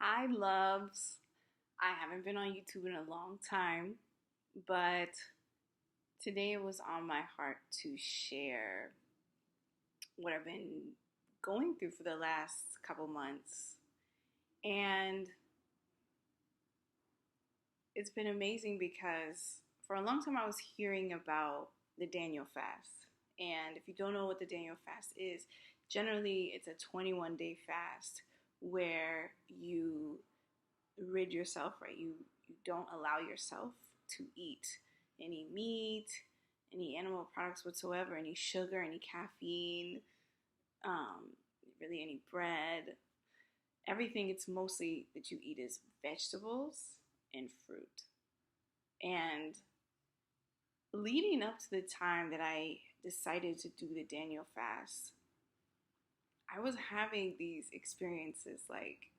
Hi, loves. I haven't been on YouTube in a long time, but today it was on my heart to share what I've been going through for the last couple months. And it's been amazing because for a long time I was hearing about the Daniel fast. And if you don't know what the Daniel fast is, generally it's a 21-day fast where you rid yourself, right? You don't allow yourself to eat any meat, any animal products whatsoever, any sugar, any caffeine, um, really any bread. Everything it's mostly that you eat is vegetables and fruit. And leading up to the time that I decided to do the Daniel fast, I was having these experiences like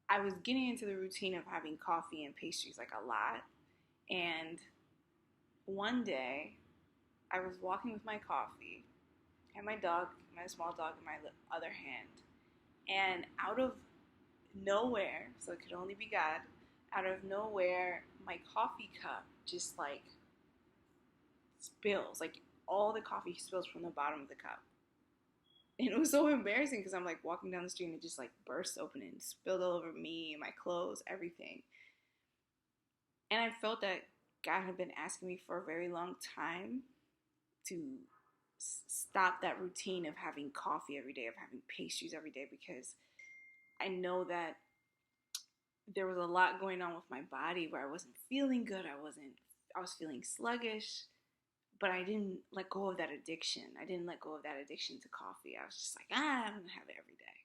I was getting into the routine of having coffee and pastries like a lot. And one day, I was walking with my coffee, and my dog, my small dog, in my other hand. And out of nowhere, so it could only be God, out of nowhere, my coffee cup just like spills. Like all the coffee spills from the bottom of the cup. And it was so embarrassing because I'm like walking down the street and it just like burst open and spilled all over me, my clothes, everything. And I felt that God had been asking me for a very long time to stop that routine of having coffee every day, of having pastries every day, because I know that there was a lot going on with my body where I wasn't feeling good. I was feeling sluggish, but I didn't let go of that addiction. I didn't let go of that addiction to coffee. I was just like, I'm going to have it every day.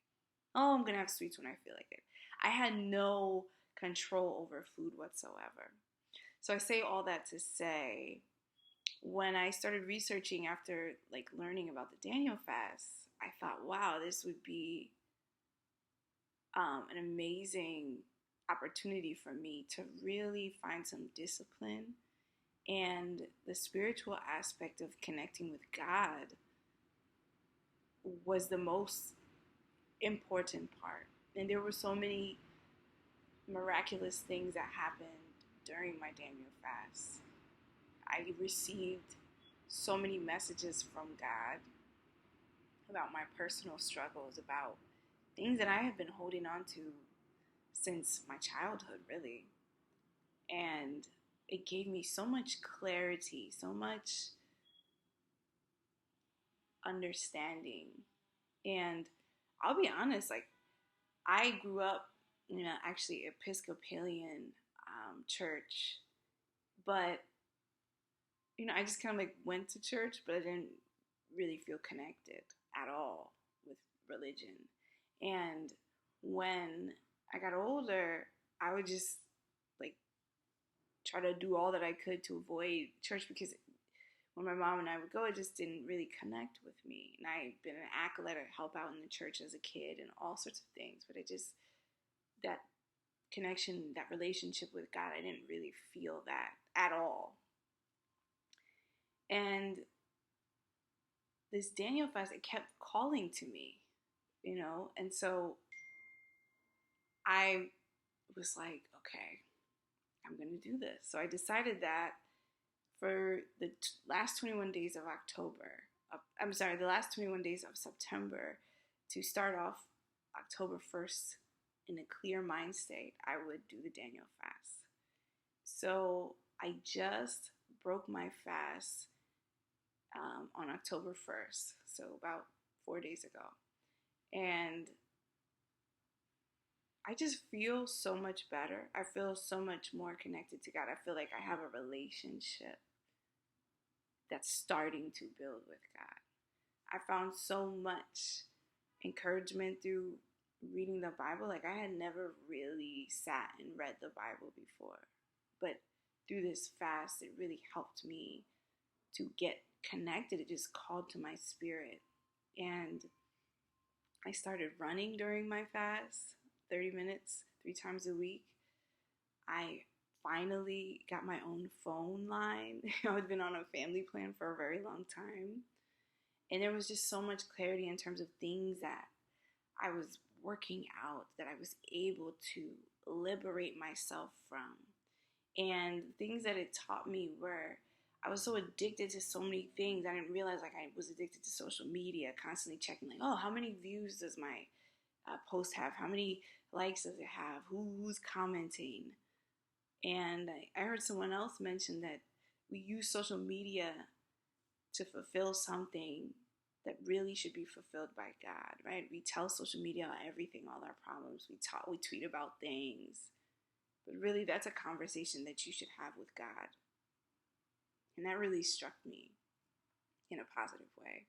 Oh, I'm going to have sweets when I feel like it. I had no control over food whatsoever. So I say all that to say, when I started researching after like learning about the Daniel fast, I thought, wow, this would be an amazing opportunity for me to really find some discipline, and the spiritual aspect of connecting with God was the most important part. And there were so many miraculous things that happened during my Daniel fast. I received so many messages from God about my personal struggles, about things that I have been holding on to since my childhood, really. And it gave me so much clarity, so much understanding. And I'll be honest, like, I grew up in a actually Episcopalian church, but I just kind of like went to church, but I didn't really feel connected at all with religion. And when I got older, I would just like try to do all that I could to avoid church because when my mom and I would go, it just didn't really connect with me. And I've been an acolyte or help out in the church as a kid and all sorts of things, but that connection, that relationship with God, I didn't really feel that at all. And this Daniel fast, it kept calling to me, and so I was like, okay, I'm going to do this. So I decided that for the last 21 days of the last 21 days of September, to start off October 1st in a clear mind state, I would do the Daniel fast. So I just broke my fast on October 1st, so about 4 days ago. And I just feel so much better. I feel so much more connected to God. I feel like I have a relationship that's starting to build with God. I found so much encouragement through reading the Bible. Like, I had never really sat and read the Bible before, but through this fast, it really helped me to get connected. It just called to my spirit. And I started running during my fast, 30 minutes, 3 times a week. I finally got my own phone line. I've been on a family plan for a very long time. And there was just so much clarity in terms of things that I was working out that I was able to liberate myself from. And things that it taught me were I was so addicted to so many things. I didn't realize like I was addicted to social media, constantly checking like, oh, how many views does my post have? How many likes does it have? Who's commenting? And I heard someone else mention that we use social media to fulfill something that really should be fulfilled by God, right? We tell social media everything, all our problems. We tweet about things, but really that's a conversation that you should have with God. And that really struck me in a positive way.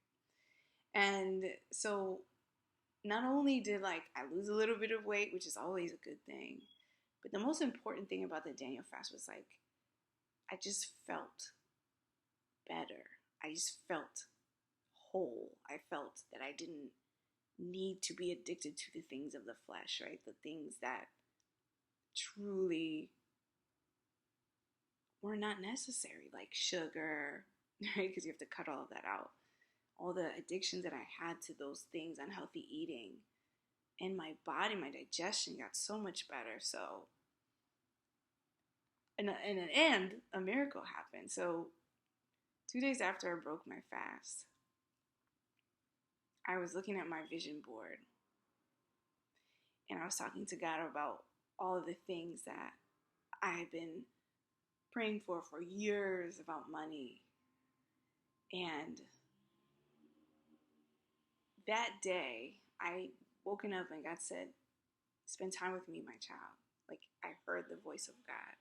And so not only did like I lose a little bit of weight, which is always a good thing, but the most important thing about the Daniel fast was like I just felt better. I just felt whole. I felt that I didn't need to be addicted to the things of the flesh, right? The things that truly were not necessary, like sugar, right? Because you have to cut all of that out. All the addictions that I had to those things, unhealthy eating, and my body, my digestion got so much better. So, in the end, a miracle happened. So, 2 days after I broke my fast, I was looking at my vision board and I was talking to God about all of the things that I had been praying for years about money. And that day, I woken up and God said, spend time with me, my child. Like I heard the voice of God.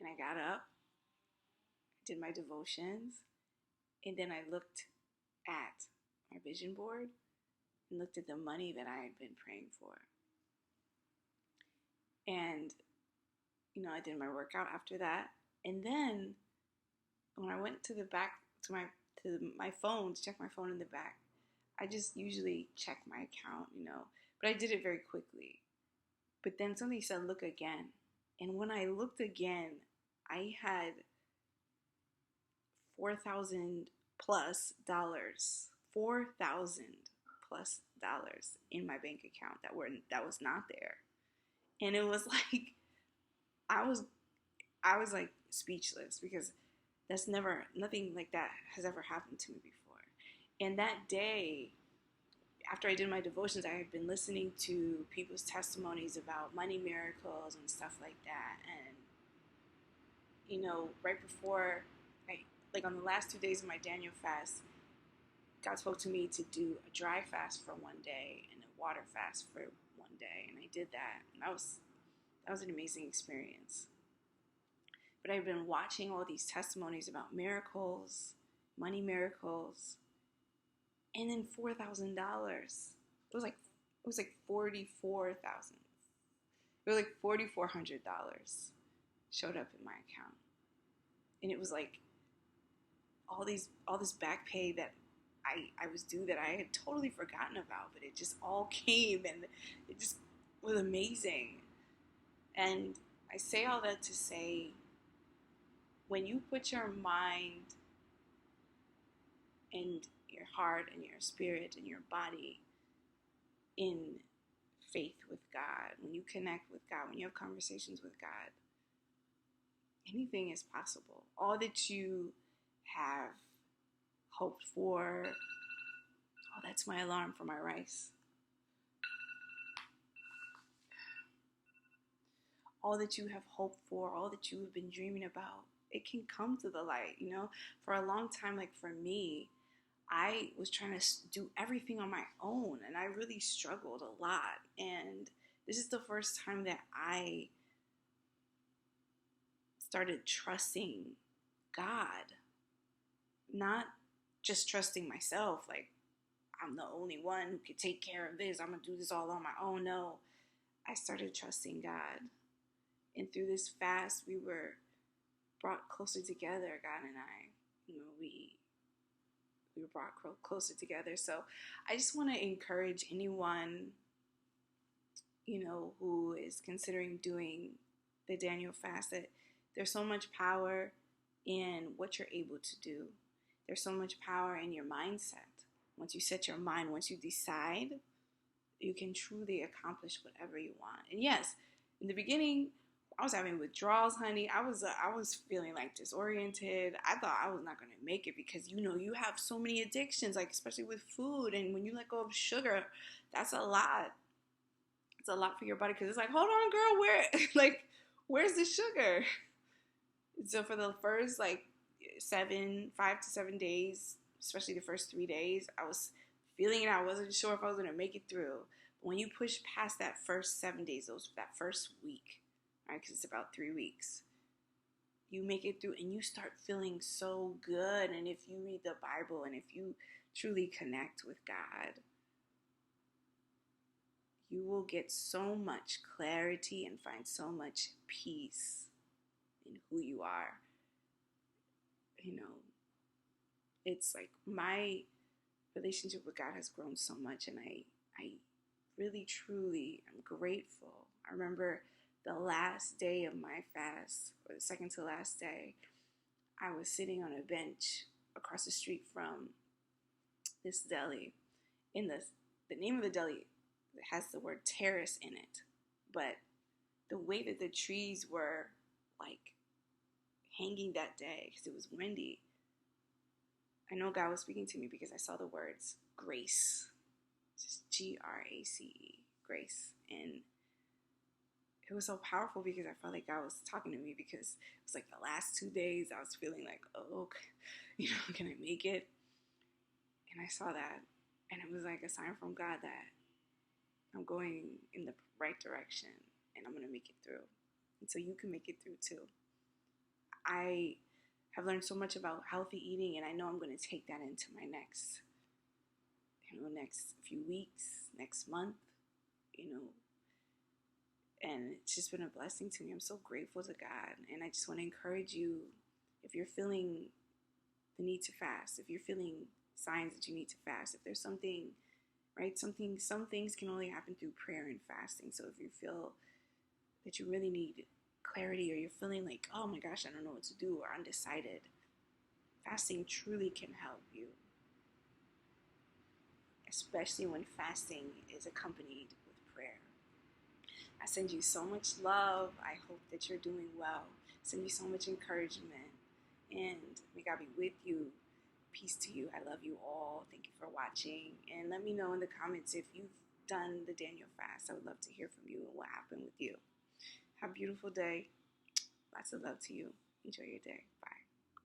And I got up, did my devotions, and then I looked at my vision board and looked at the money that I had been praying for. And, I did my workout after that. And then when I went to the back to my phone to check my phone in the back, I just usually check my account, but I did it very quickly. But then somebody said, look again. And when I looked again, I had $4,000 plus in my bank account that was not there. And it was like I was like speechless because nothing like that has ever happened to me before. And that day, after I did my devotions, I had been listening to people's testimonies about money miracles and stuff like that. And, right before, like on the last 2 days of my Daniel fast, God spoke to me to do a dry fast for one day and a water fast for one day. And I did that. And that was an amazing experience. But I've been watching all these testimonies about miracles, money miracles, and then $4,000. It was like $44,000. It was like $4,400 showed up in my account, and it was like all this back pay that I was due that I had totally forgotten about, but it just all came, and it just was amazing. And I say all that to say, when you put your mind and your heart and your spirit and your body in faith with God, when you connect with God, when you have conversations with God, anything is possible. All that you have hoped for, oh, that's my alarm for my rice. All that you have hoped for, all that you have been dreaming about, it can come to the light, For a long time, like for me, I was trying to do everything on my own, and I really struggled a lot. And this is the first time that I started trusting God, not just trusting myself, like I'm the only one who can take care of this, I'm going to do this all on my own. No, I started trusting God. And through this fast, we were brought closer together, God and I. We were brought closer together. So I just want to encourage anyone, who is considering doing the Daniel fast, that there's so much power in what you're able to do. There's so much power in your mindset. Once you set your mind, once you decide, you can truly accomplish whatever you want. And yes, in the beginning, I was having withdrawals, honey. I was feeling like disoriented. I thought I was not gonna make it because you have so many addictions, like especially with food, and when you let go of sugar, that's a lot. It's a lot for your body because it's like, hold on, girl, where like where's the sugar? So for the first like 5 to 7 days, especially the first 3 days, I was feeling it. I wasn't sure if I was gonna make it through. But when you push past that first 7 days, that first week, right? Because it's about 3 weeks, you make it through and you start feeling so good. And if you read the Bible and if you truly connect with God, you will get so much clarity and find so much peace in who you are. It's like my relationship with God has grown so much, and I really truly am grateful. I remember the last day of my fast, or the second to last day, I was sitting on a bench across the street from this deli. In the name of the deli has the word terrace in it, but the way that the trees were like hanging that day, because it was windy, I know God was speaking to me because I saw the words grace, just GRACE, grace. And it was so powerful because I felt like God was talking to me, because it was like the last 2 days I was feeling like, oh, can I make it? And I saw that, and it was like a sign from God that I'm going in the right direction and I'm going to make it through. And so you can make it through too. I have learned so much about healthy eating, and I know I'm going to take that into my next few weeks, next month, and it's just been a blessing to me. I'm so grateful to God, and I just want to encourage you, if you're feeling the need to fast, if you're feeling signs that you need to fast, if there's something, right, some things can only happen through prayer and fasting. So if you feel that you really need clarity, or you're feeling like, oh my gosh, I don't know what to do, or undecided, fasting truly can help you, especially when fasting is accompanied with prayer. I send you so much love. I hope that you're doing well. I send you so much encouragement, and may God be with you. Peace to you. I love you all. Thank you for watching, and let me know in the comments if you've done the Daniel fast. I would love to hear from you and what happened with you. Have a beautiful day. Lots of love to you. Enjoy your day. Bye.